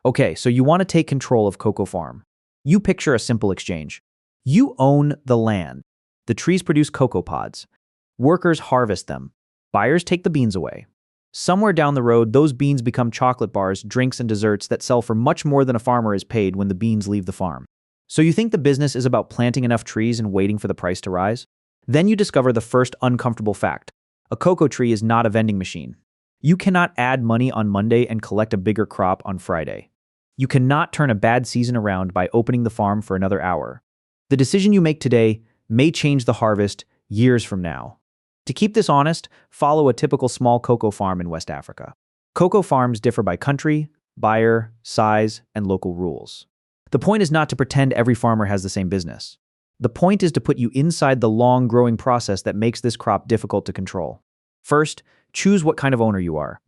Okay, so you want to take control of cocoa farm. You picture a simple exchange. You own the land. The trees produce cocoa pods. Workers harvest them. Buyers take the beans away. Somewhere down the road, those beans become chocolate bars, drinks, and desserts that sell for much more than a farmer is paid when the beans leave the farm. So you think the business is about planting enough trees and waiting for the price to rise? Then you discover the first uncomfortable fact. A cocoa tree is not a vending machine. You cannot add money on Monday and collect a bigger crop on Friday. You cannot turn a bad season around by opening the farm for another hour. The decision you make today may change the harvest years from now. To keep this honest, follow a typical small cocoa farm in West Africa. Cocoa farms differ by country, buyer, size, and local rules. The point is not to pretend every farmer has the same business. The point is to put you inside the long growing process that makes this crop difficult to control. First, choose what kind of owner you are.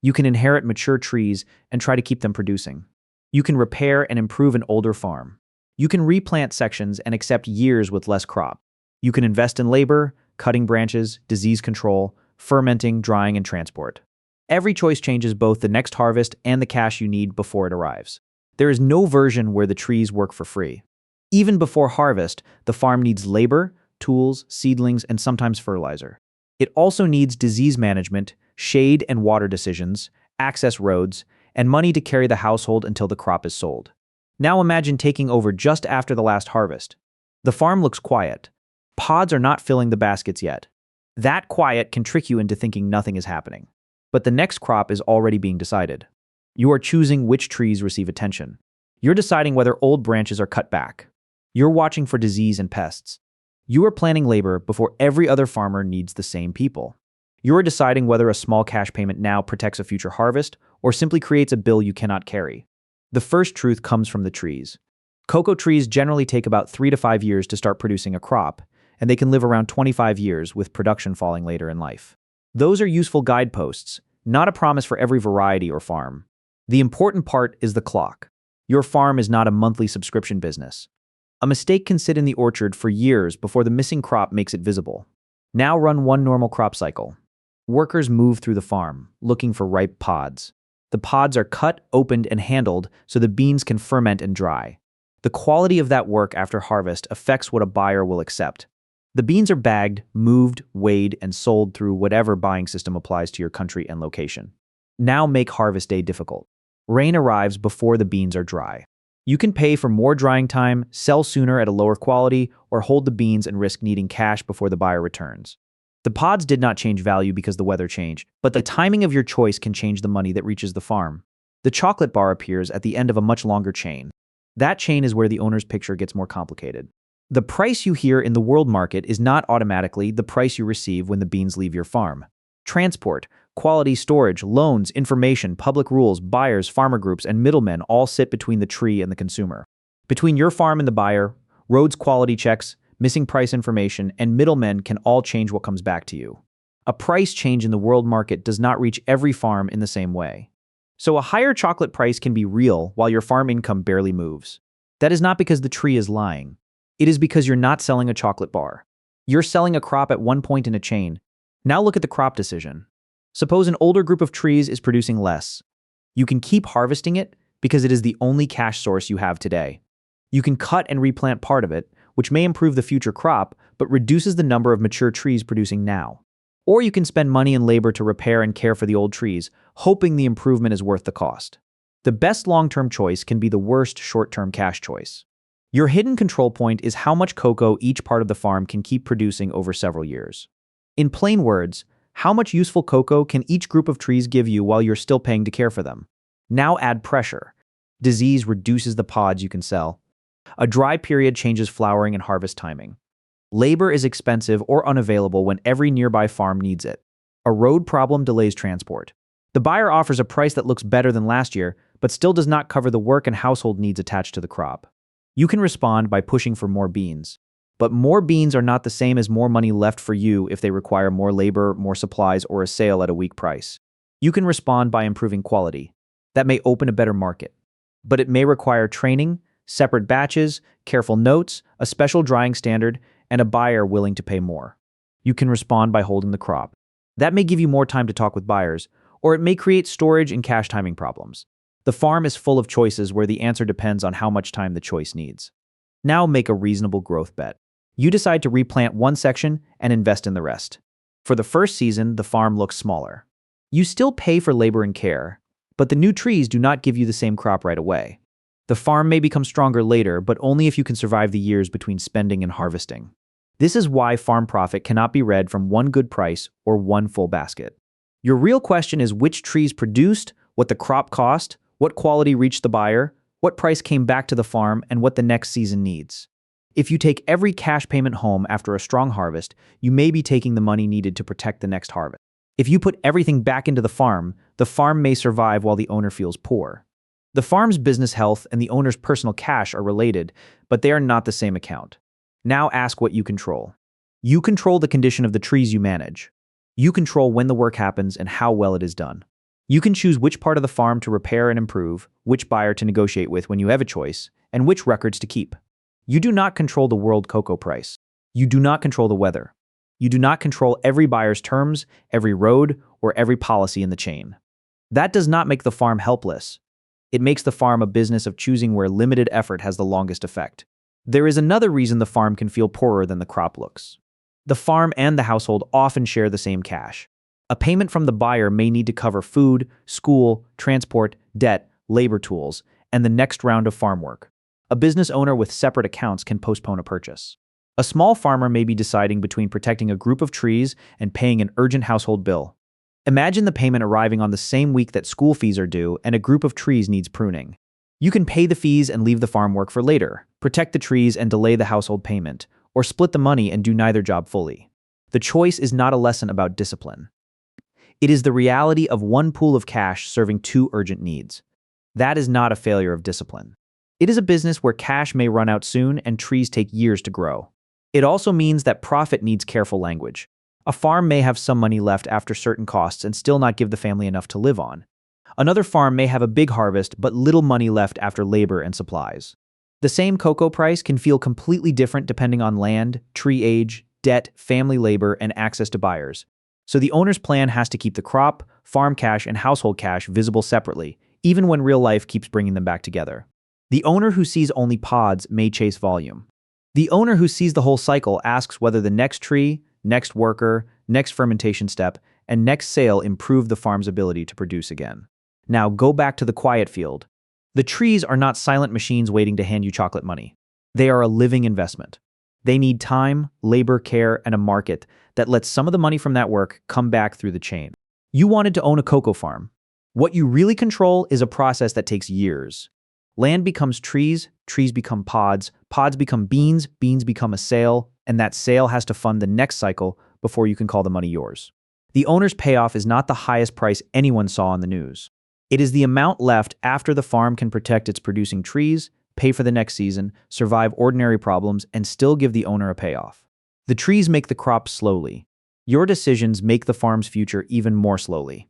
You can inherit mature trees and try to keep them producing. You can repair and improve an older farm. You can replant sections and accept years with less crop. You can invest in labor, cutting branches, disease control, fermenting, drying, and transport. Every choice changes both the next harvest and the cash you need before it arrives. There is no version where the trees work for free. Even before harvest, the farm needs labor, tools, seedlings, and sometimes fertilizer. It also needs disease management, shade and water decisions, access roads, and money to carry the household until the crop is sold. Now imagine taking over just after the last harvest. The farm looks quiet. Pods are not filling the baskets yet. That quiet can trick you into thinking nothing is happening. But the next crop is already being decided. You are choosing which trees receive attention. You're deciding whether old branches are cut back. You're watching for disease and pests. You are planning labor before every other farmer needs the same people. You are deciding whether a small cash payment now protects a future harvest or simply creates a bill you cannot carry. The first truth comes from the trees. Cocoa trees generally take about 3 to 5 years to start producing a crop, and they can live around 25 years with production falling later in life. Those are useful guideposts, not a promise for every variety or farm. The important part is the clock. Your farm is not a monthly subscription business. A mistake can sit in the orchard for years before the missing crop makes it visible. Now run one normal crop cycle. Workers move through the farm, looking for ripe pods. The pods are cut, opened, and handled so the beans can ferment and dry. The quality of that work after harvest affects what a buyer will accept. The beans are bagged, moved, weighed, and sold through whatever buying system applies to your country and location. Now make harvest day difficult. Rain arrives before the beans are dry. You can pay for more drying time, sell sooner at a lower quality, or hold the beans and risk needing cash before the buyer returns. The pods did not change value because the weather changed, but the timing of your choice can change the money that reaches the farm. The chocolate bar appears at the end of a much longer chain. That chain is where the owner's picture gets more complicated. The price you hear in the world market is not automatically the price you receive when the beans leave your farm. Transport, quality storage, loans, information, public rules, buyers, farmer groups, and middlemen all sit between the tree and the consumer. Between your farm and the buyer, roads quality checks, missing price information, and middlemen can all change what comes back to you. A price change in the world market does not reach every farm in the same way. So a higher chocolate price can be real while your farm income barely moves. That is not because the tree is lying. It is because you're not selling a chocolate bar. You're selling a crop at one point in a chain. Now look at the crop decision. Suppose an older group of trees is producing less. You can keep harvesting it because it is the only cash source you have today. You can cut and replant part of it, which may improve the future crop, but reduces the number of mature trees producing now. Or you can spend money and labor to repair and care for the old trees, hoping the improvement is worth the cost. The best long-term choice can be the worst short-term cash choice. Your hidden control point is how much cocoa each part of the farm can keep producing over several years. In plain words, how much useful cocoa can each group of trees give you while you're still paying to care for them? Now add pressure. Disease reduces the pods you can sell. A dry period changes flowering and harvest timing. Labor is expensive or unavailable when every nearby farm needs it. A road problem delays transport. The buyer offers a price that looks better than last year, but still does not cover the work and household needs attached to the crop. You can respond by pushing for more beans. But more beans are not the same as more money left for you if they require more labor, more supplies, or a sale at a weak price. You can respond by improving quality. That may open a better market. But it may require training, separate batches, careful notes, a special drying standard, and a buyer willing to pay more. You can respond by holding the crop. That may give you more time to talk with buyers, or it may create storage and cash timing problems. The farm is full of choices where the answer depends on how much time the choice needs. Now make a reasonable growth bet. You decide to replant one section and invest in the rest. For the first season, the farm looks smaller. You still pay for labor and care, but the new trees do not give you the same crop right away. The farm may become stronger later, but only if you can survive the years between spending and harvesting. This is why farm profit cannot be read from one good price or one full basket. Your real question is which trees produced, what the crop cost, what quality reached the buyer, what price came back to the farm, and what the next season needs. If you take every cash payment home after a strong harvest, you may be taking the money needed to protect the next harvest. If you put everything back into the farm may survive while the owner feels poor. The farm's business health and the owner's personal cash are related, but they are not the same account. Now ask what you control. You control the condition of the trees you manage. You control when the work happens and how well it is done. You can choose which part of the farm to repair and improve, which buyer to negotiate with when you have a choice, and which records to keep. You do not control the world cocoa price. You do not control the weather. You do not control every buyer's terms, every road, or every policy in the chain. That does not make the farm helpless. It makes the farm a business of choosing where limited effort has the longest effect. There is another reason the farm can feel poorer than the crop looks. The farm and the household often share the same cash. A payment from the buyer may need to cover food, school, transport, debt, labor tools, and the next round of farm work. A business owner with separate accounts can postpone a purchase. A small farmer may be deciding between protecting a group of trees and paying an urgent household bill. Imagine the payment arriving on the same week that school fees are due and a group of trees needs pruning. You can pay the fees and leave the farm work for later, protect the trees and delay the household payment, or split the money and do neither job fully. The choice is not a lesson about discipline. It is the reality of one pool of cash serving two urgent needs. That is not a failure of discipline. It is a business where cash may run out soon and trees take years to grow. It also means that profit needs careful language. A farm may have some money left after certain costs and still not give the family enough to live on. Another farm may have a big harvest but little money left after labor and supplies. The same cocoa price can feel completely different depending on land, tree age, debt, family labor, and access to buyers. So the owner's plan has to keep the crop, farm cash, and household cash visible separately, even when real life keeps bringing them back together. The owner who sees only pods may chase volume. The owner who sees the whole cycle asks whether the next tree, next worker, next fermentation step, and next sale improve the farm's ability to produce again. Now go back to the quiet field. The trees are not silent machines waiting to hand you chocolate money. They are a living investment. They need time, labor, care, and a market that lets some of the money from that work come back through the chain. You wanted to own a cocoa farm. What you really control is a process that takes years. Land becomes trees, trees become pods, pods become beans, beans become a sale, and that sale has to fund the next cycle before you can call the money yours. The owner's payoff is not the highest price anyone saw on the news. It is the amount left after the farm can protect its producing trees, pay for the next season, survive ordinary problems, and still give the owner a payoff. The trees make the crop slowly. Your decisions make the farm's future even more slowly.